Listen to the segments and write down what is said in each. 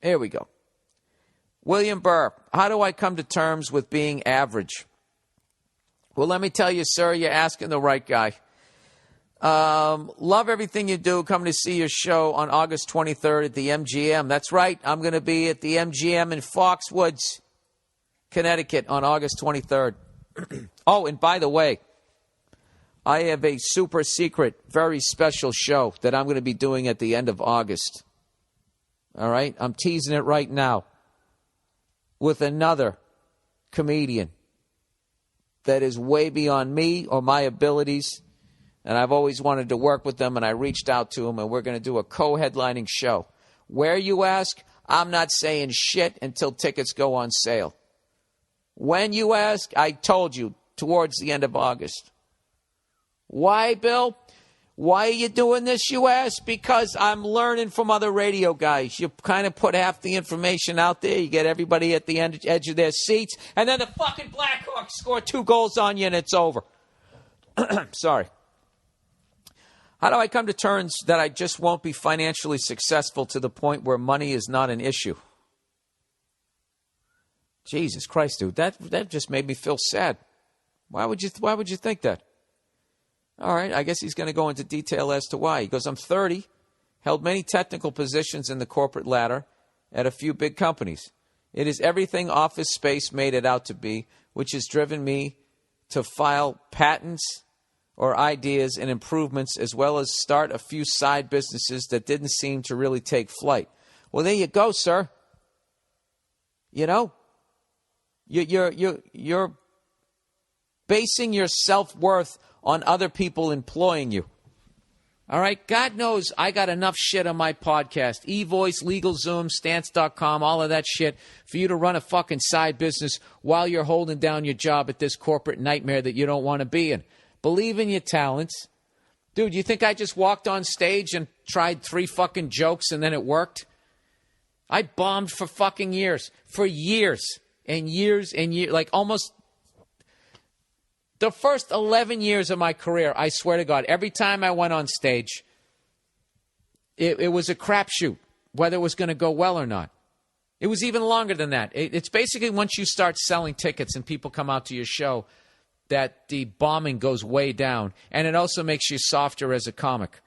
Here we go. William Burr, how do I come to terms with being average? Well, let me tell you, sir, you're asking the right guy. Love everything you do. Coming to see your show on August 23rd at the MGM. That's right. I'm going to be at the MGM in Foxwoods, Connecticut on August 23rd. Oh, and by the way, I have a super secret, very special show that I'm going to be doing at the end of August. All right? I'm teasing it right now with another comedian that is way beyond me or my abilities. And I've always wanted to work with them, and I reached out to them, and we're going to do a co-headlining show. Where, you ask? I'm not saying shit until tickets go on sale. When, you ask? I told you, towards the end of August. Why, Bill? Why are you doing this, you ask? Because I'm learning from other radio guys. You kind of put half the information out there. You get everybody at the edge of their seats, and then the fucking Blackhawks score 2 goals on you, and it's over. Sorry. How do I come to terms that I just won't be financially successful to the point where money is not an issue? Jesus Christ, dude, that just made me feel sad. Why would you think that? All right, I guess he's going to go into detail as to why. He goes, I'm 30, held many technical positions in the corporate ladder at a few big companies. It is everything Office Space made it out to be, which has driven me to file patents or ideas and improvements, as well as start a few side businesses that didn't seem to really take flight. Well, there you go, sir. You know, you're basing your self-worth on other people employing you. All right? God knows I got enough shit on my podcast. eVoice, LegalZoom, Stance.com, all of that shit for you to run a fucking side business while you're holding down your job at this corporate nightmare that you don't want to be in. Believe in your talents. Dude, you think I just walked on stage and tried 3 fucking jokes and then it worked? I bombed for fucking years. For years and years and years. Like almost the first 11 years of my career, I swear to God, every time I went on stage, it was a crapshoot, whether it was going to go well or not. It was even longer than that. It's basically once you start selling tickets and people come out to your show, that the bombing goes way down. And it also makes you softer as a comic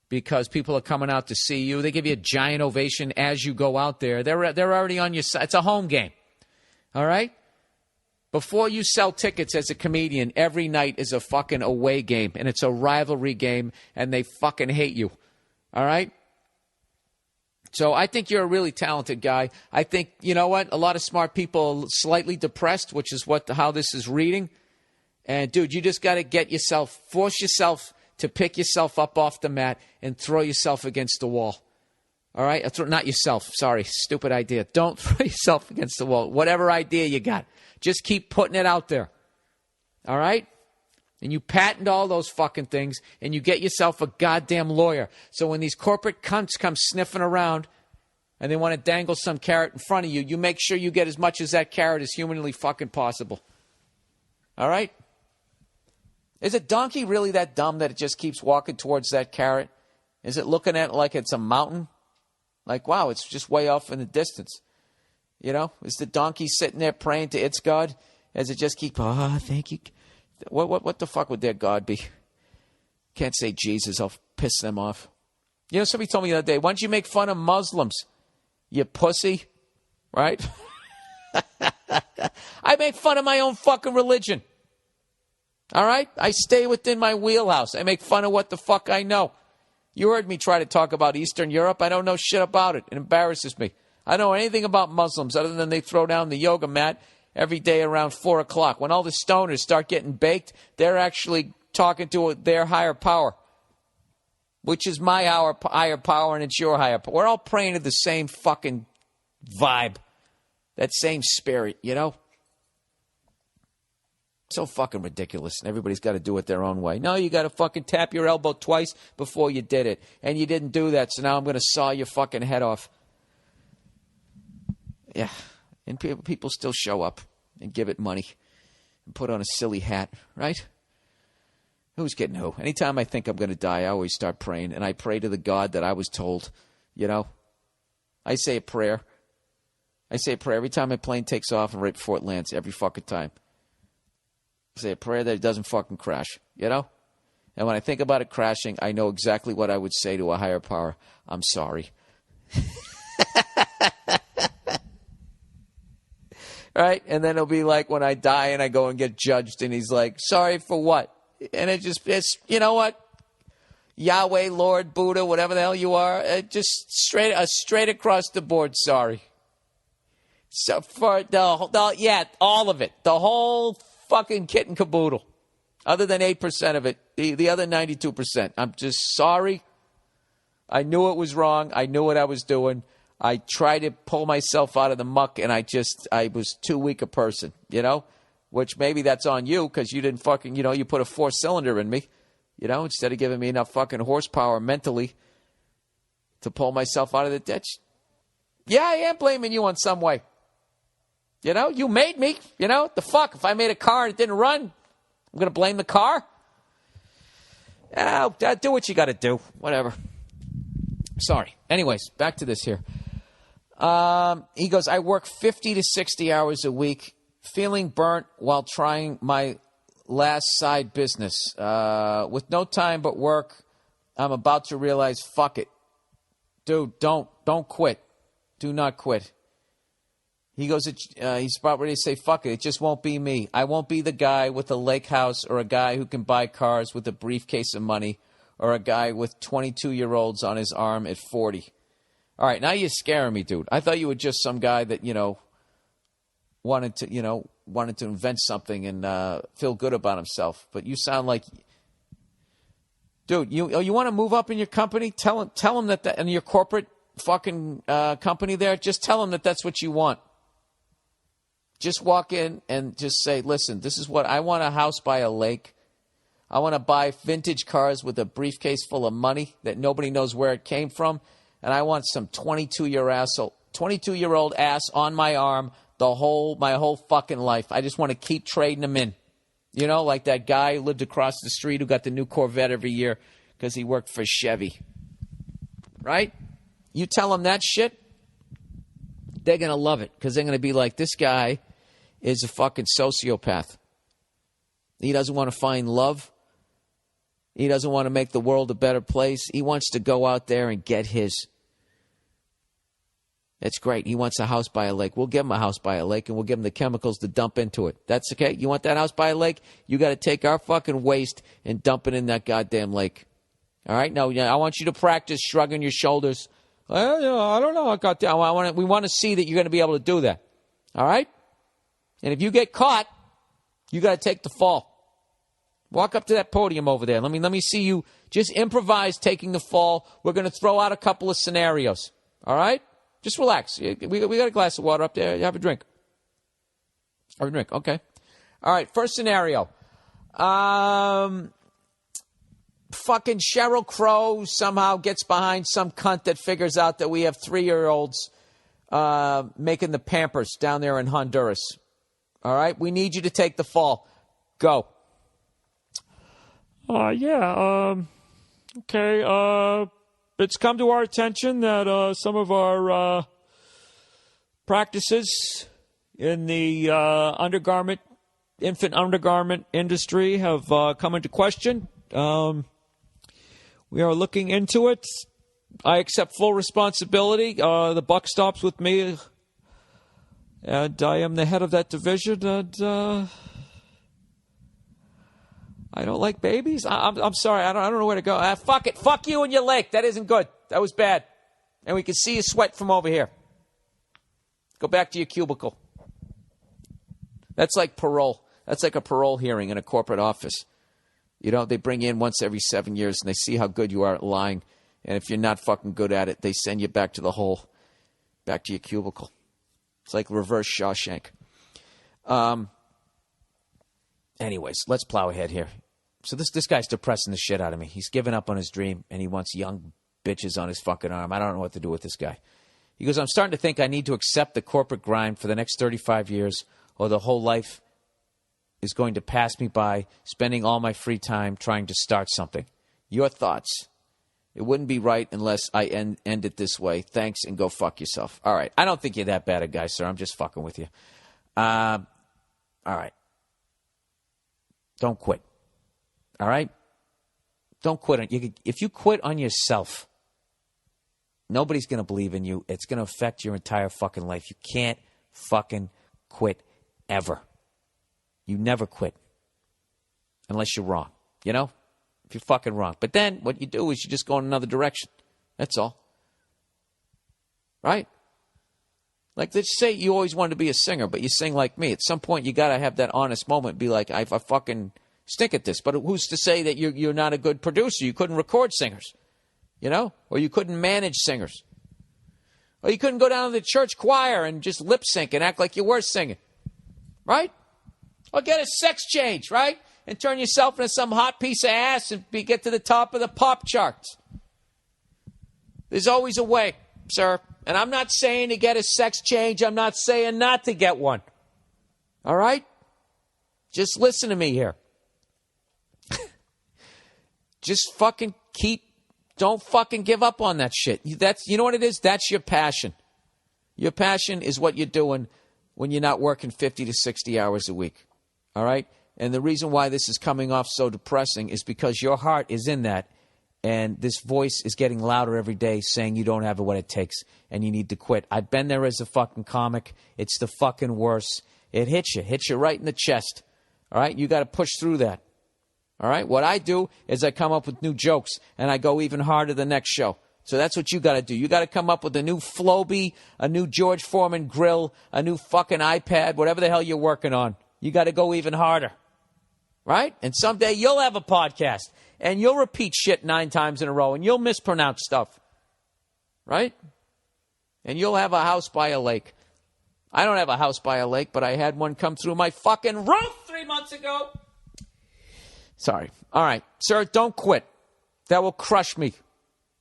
because people are coming out to see you. They give you a giant ovation as you go out there. They're already on your side. It's a home game. All right? Before you sell tickets as a comedian, every night is a fucking away game, and it's a rivalry game, and they fucking hate you. All right? So I think you're a really talented guy. I think, you know what? A lot of smart people are slightly depressed, which is how this is reading. And, dude, you just got to force yourself to pick yourself up off the mat and throw yourself against the wall. All right? Not yourself. Sorry. Stupid idea. Don't throw yourself against the wall. Whatever idea you got. Just keep putting it out there. All right? And you patent all those fucking things and you get yourself a goddamn lawyer. So when these corporate cunts come sniffing around and they want to dangle some carrot in front of you, you make sure you get as much as that carrot as humanly fucking possible. All right? Is a donkey really that dumb that it just keeps walking towards that carrot? Is it looking at it like it's a mountain? Like, wow, it's just way off in the distance. You know, is the donkey sitting there praying to its God as it just keeps, thank you. What the fuck would their God be? Can't say Jesus, I'll piss them off. You know, somebody told me the other day, why don't you make fun of Muslims, you pussy? Right? I make fun of my own fucking religion. All right? I stay within my wheelhouse. I make fun of what the fuck I know. You heard me try to talk about Eastern Europe. I don't know shit about it. It embarrasses me. I don't know anything about Muslims other than they throw down the yoga mat every day around 4 o'clock. When all the stoners start getting baked, they're actually talking to their higher power, which is my higher power and it's your higher power. We're all praying to the same fucking vibe, that same spirit, you know? So fucking ridiculous. And everybody's got to do it their own way. No, you got to fucking tap your elbow twice before you did it. And you didn't do that, so now I'm going to saw your fucking head off. Yeah. And people still show up and give it money and put on a silly hat, right? Who's getting who? Anytime I think I'm going to die, I always start praying. And I pray to the God that I was told, you know. I say a prayer. I say a prayer every time my plane takes off and right before it lands, every fucking time. I say a prayer that it doesn't fucking crash, you know? And when I think about it crashing, I know exactly what I would say to a higher power. I'm sorry. Right? And then it'll be like when I die and I go and get judged and he's like, sorry for what? And it's you know what? Yahweh, Lord, Buddha, whatever the hell you are, just straight across the board, sorry. So for all of it. The whole fucking kit and caboodle. Other than 8% of it. The other 92%. I'm just sorry. I knew it was wrong. I knew what I was doing. I tried to pull myself out of the muck, and I was too weak a person, you know? Which maybe that's on you, because you didn't fucking, you put a 4-cylinder in me, instead of giving me enough fucking horsepower mentally to pull myself out of the ditch. Yeah, I am blaming you in some way. You made me, the fuck? If I made a car and it didn't run, I'm going to blame the car? Do what you got to do. Whatever. Sorry. Anyways, back to this here. He goes, I work 50 to 60 hours a week, feeling burnt while trying my last side business. With no time but work, I'm about to realize, fuck it. Dude, don't quit. Do not quit. He goes, he's about ready to say, fuck it. It just won't be me. I won't be the guy with a lake house or a guy who can buy cars with a briefcase of money or a guy with 22-year-olds on his arm at 40. All right, now you're scaring me, dude. I thought you were just some guy that, wanted to invent something and feel good about himself. But you sound like, dude, you want to move up in your company? Tell him that in your corporate fucking company there, just tell him that that's what you want. Just walk in and just say, listen, this is what I want: a house by a lake. I want to buy vintage cars with a briefcase full of money that nobody knows where it came from. And I want some 22-year-old ass on my arm my whole fucking life. I just want to keep trading them in. Like that guy who lived across the street who got the new Corvette every year because he worked for Chevy. Right? You tell them that shit, they're going to love it because they're going to be like, this guy is a fucking sociopath. He doesn't want to find love. He doesn't want to make the world a better place. He wants to go out there and get his. That's great. He wants a house by a lake. We'll give him a house by a lake, and we'll give him the chemicals to dump into it. That's okay? You want that house by a lake? You got to take our fucking waste and dump it in that goddamn lake. All right? Now, I want you to practice shrugging your shoulders. Well, I don't know. We want to see that you're going to be able to do that. All right? And if you get caught, you got to take the fall. Walk up to that podium over there. Let me see you. Just improvise taking the fall. We're going to throw out a couple of scenarios. All right? Just relax. We got a glass of water up there. Have a drink. Have a drink. Okay. All right. First scenario. Fucking Sheryl Crow somehow gets behind some cunt that figures out that we have 3-year-olds making the Pampers down there in Honduras. All right? We need you to take the fall. Go. Okay. It's come to our attention that some of our practices in the infant undergarment industry have come into question. We are looking into it. I accept full responsibility. The buck stops with me, and I am the head of that division. And I don't like babies. I'm sorry. I don't know where to go. Fuck it. Fuck you and your lake. That isn't good. That was bad. And we can see you sweat from over here. Go back to your cubicle. That's like parole. That's like a parole hearing in a corporate office. They bring you in once every 7 years and they see how good you are at lying. And if you're not fucking good at it, they send you back to the hole, back to your cubicle. It's like reverse Shawshank. Anyways, let's plow ahead here. So this guy's depressing the shit out of me. He's given up on his dream, and he wants young bitches on his fucking arm. I don't know what to do with this guy. He goes, I'm starting to think I need to accept the corporate grind for the next 35 years, or the whole life is going to pass me by, spending all my free time trying to start something. Your thoughts? It wouldn't be right unless I end it this way. Thanks, and go fuck yourself. All right. I don't think you're that bad a guy, sir. I'm just fucking with you. All right. Don't quit. All right? Don't quit. If you quit on yourself, nobody's going to believe in you. It's going to affect your entire fucking life. You can't fucking quit ever. You never quit. Unless you're wrong. You know? If you're fucking wrong. But then what you do is you just go in another direction. That's all. Right? Like, let's say you always wanted to be a singer, but you sing like me. At some point, you got to have that honest moment and be like, I fucking stink at this. But who's to say that you're not a good producer? You couldn't record singers. You know? Or you couldn't manage singers. Or you couldn't go down to the church choir and just lip sync and act like you were singing. Right? Or get a sex change, right? And turn yourself into some hot piece of ass and get to the top of the pop charts. There's always a way, sir. And I'm not saying to get a sex change. I'm not saying not to get one. All right? Just listen to me here. Just fucking don't fucking give up on that shit. You know what it is? That's your passion. Your passion is what you're doing when you're not working 50 to 60 hours a week. All right? And the reason why this is coming off so depressing is because your heart is in that, and this voice is getting louder every day saying you don't have what it takes and you need to quit. I've been there as a fucking comic. It's the fucking worst. It hits you right in the chest. All right? You got to push through that. All right? What I do is I come up with new jokes, and I go even harder the next show. So that's what you got to do. You got to come up with a new Floby, a new George Foreman grill, a new fucking iPad, whatever the hell you're working on. You got to go even harder. Right? And someday you'll have a podcast, and you'll repeat shit 9 times in a row, and you'll mispronounce stuff. Right? And you'll have a house by a lake. I don't have a house by a lake, but I had one come through my fucking roof 3 months ago. Sorry. All right. Sir, don't quit. That will crush me,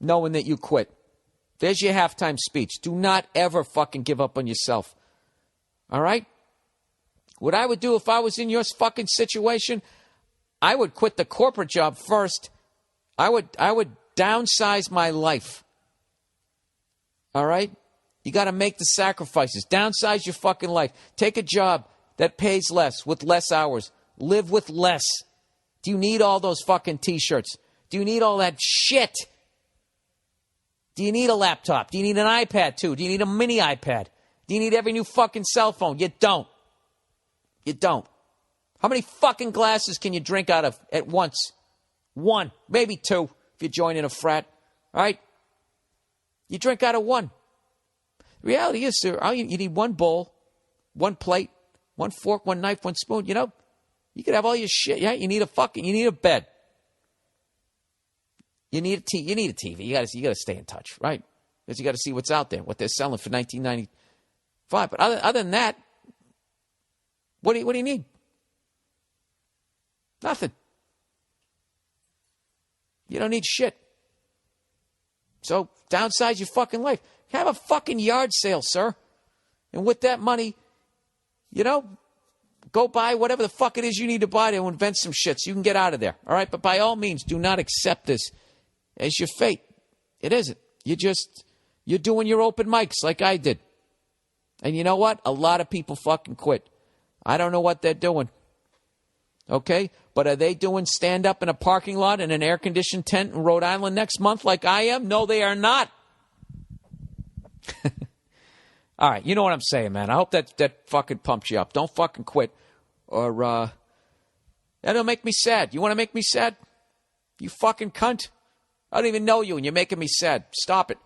knowing that you quit. There's your halftime speech. Do not ever fucking give up on yourself. All right? What I would do if I was in your fucking situation, I would quit the corporate job first. I would downsize my life. All right? You got to make the sacrifices. Downsize your fucking life. Take a job that pays less with less hours. Live with less. Do you need all those fucking T-shirts? Do you need all that shit? Do you need a laptop? Do you need an iPad too? Do you need a mini iPad? Do you need every new fucking cell phone? You don't. You don't. How many fucking glasses can you drink out of at once? 1, maybe 2 if you join in a frat. All right? You drink out of 1. The reality is, sir, you need 1 bowl, 1 plate, 1 fork, 1 knife, 1 spoon. You know, you could have all your shit. Yeah, you need a bed. You need a TV. You got to stay in touch, right? Because you got to see what's out there, what they're selling for $19.95. But other than that, what do you need? Nothing. You don't need shit. So downsize your fucking life. Have a fucking yard sale, sir. And with that money, you know, go buy whatever the fuck it is you need to buy to invent some shit so you can get out of there. All right? But by all means, do not accept this as your fate. It isn't. You're doing your open mics like I did. And you know what? A lot of people fucking quit. I don't know what they're doing. Okay? But are they doing stand-up in a parking lot in an air-conditioned tent in Rhode Island next month like I am? No, they are not. All right, you know what I'm saying, man. I hope that fucking pumps you up. Don't fucking quit. Or, that'll make me sad. You want to make me sad? You fucking cunt. I don't even know you, and you're making me sad. Stop it.